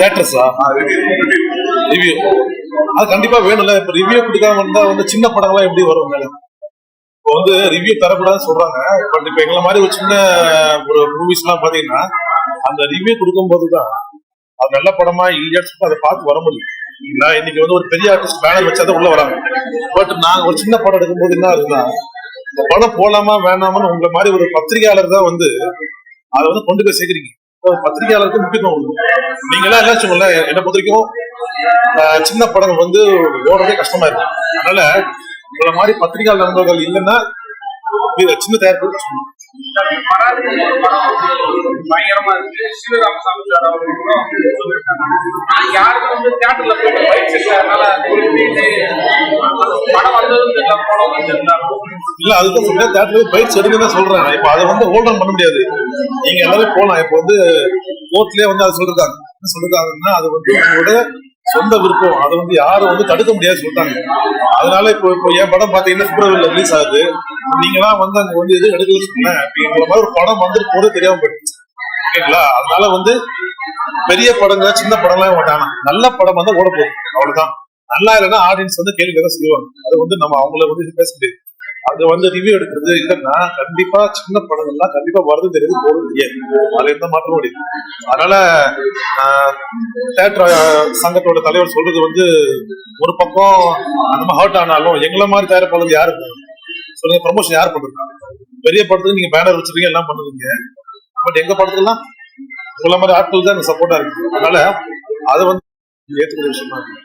தேட்டர்ஸா review அது கண்டிப்பா வேணும்ல. இப்ப ரிவ்யூ கொடுக்காம வந்தா வந்து சின்ன படங்கள்லாம் எப்படி வரும் மேல? இப்போ வந்து ரிவ்யூ தரக்கூடாதுன்னு சொல்றாங்க. பட் இப்ப எங்களை மாதிரி ஒரு சின்ன ஒரு மூவிஸ் எல்லாம் பாத்தீங்கன்னா அந்த ரிவ்யூ கொடுக்கும் போதுதான் அது நல்ல படமா இல்லையான்னு சொல்லிட்டு அதை பார்த்து வர முடியும். இன்னைக்கு வந்து ஒரு பெரிய ஆர்டிஸ்ட் பேனர் வச்சாதான் உள்ள வராங்க. பட் நாங்க ஒரு சின்ன படம் எடுக்கும்போது என்ன ஆகுதுன்னா இந்த படம் போலாமா வேணாமான்னு உங்களை மாதிரி ஒரு பத்திரிகையாளர் தான் வந்து அதை வந்து கொண்டு போய் சேர்க்கிறீங்க. பத்திரிகையாளருக்கு முக்கியத்துவம் உண்டு. நீங்க எல்லாம் என்ன சொல்லுங்கள, என்னை பொறுத்த வரைக்கும் சின்ன படம் வந்து ஓடுறதே கஷ்டமா இருக்கு. அதனால உங்களை மாதிரி பத்திரிகையாளர் நண்பர்கள் இல்லைன்னா சின்ன தயாரிப்பு பயங்கரமா இருக்கு. சிவராமசாமி சார் யாருக்கும் வந்து தியேட்டர்ல போயிட்டு பைக் செக்டர்னால படம் வந்ததும் தெரியல, போனதும் தெரியல. இல்ல அதுதான் சொல்றேன், தியேட்டர்ல பைக்ஸ் எடுங்கன்னு தான் சொல்றேன். இப்ப அதை வந்து ஹோல்ட் பண்ண முடியாது. நீங்க எல்லாரும் போலாம். இப்ப வந்து கோர்ட்லயே வந்து அது சொல்லிருக்காங்க. என்ன சொல்லிருக்காங்கன்னா அது வந்து உங்களோட சொந்த விருப்பம், அதை வந்து யாரும் வந்து தடுக்க முடியாது சொல்லிட்டாங்க. அதனால இப்போ என் படம் பாத்தீங்கன்னா பிப்ரவரியில ரிலீஸ் ஆகுது. நீங்களாம் வந்து அங்க வந்து எதுவும் எடுக்கல சொன்னேன். அப்படிங்கிற மாதிரி ஒரு படம் வந்துட்டு போறது தெரியாம போயிடுச்சு. ஓகேங்களா? அதனால வந்து பெரிய படங்க சின்ன படம்லாம் மாட்டாங்க. நல்ல படம் வந்து ஓட போகுது, அவ்வளவுதான். நல்லா இல்லைன்னா ஆடியன்ஸ் வந்து கேள்வி தான் செய்வாங்க. அது வந்து நம்ம அவங்கள வந்து இது பேச முடியாது. அது வந்து ரிவ்யூ எடுக்கிறது இல்லைன்னா கண்டிப்பா சின்ன படங்கள்லாம் கண்டிப்பா வருது தெரியாது, போறது தெரியாது. அது எந்த மாற்றமும் முடியாது. அதனால தியேட்டர் சங்கத்தோட தலைவர் சொல்றது வந்து ஒரு பக்கம் நம்ம ஹர்ட் ஆனாலும் எங்களை மாதிரி தயாரிப்பாளர் யாரு சொல்லுங்க, ப்ரமோஷன் யார் பண்றாங்க? பெரிய படத்துக்கு நீங்க பேனர் வச்சிருக்கீங்க, எல்லாம் பண்ணுவீங்க. பட் எங்க படத்துலாம் உங்களை மாதிரி ஆட்கள் தான் எனக்கு சப்போர்ட்டா இருக்கு. அதனால அதை வந்து ஏற்றுக்கிற விஷயமா இருக்கு.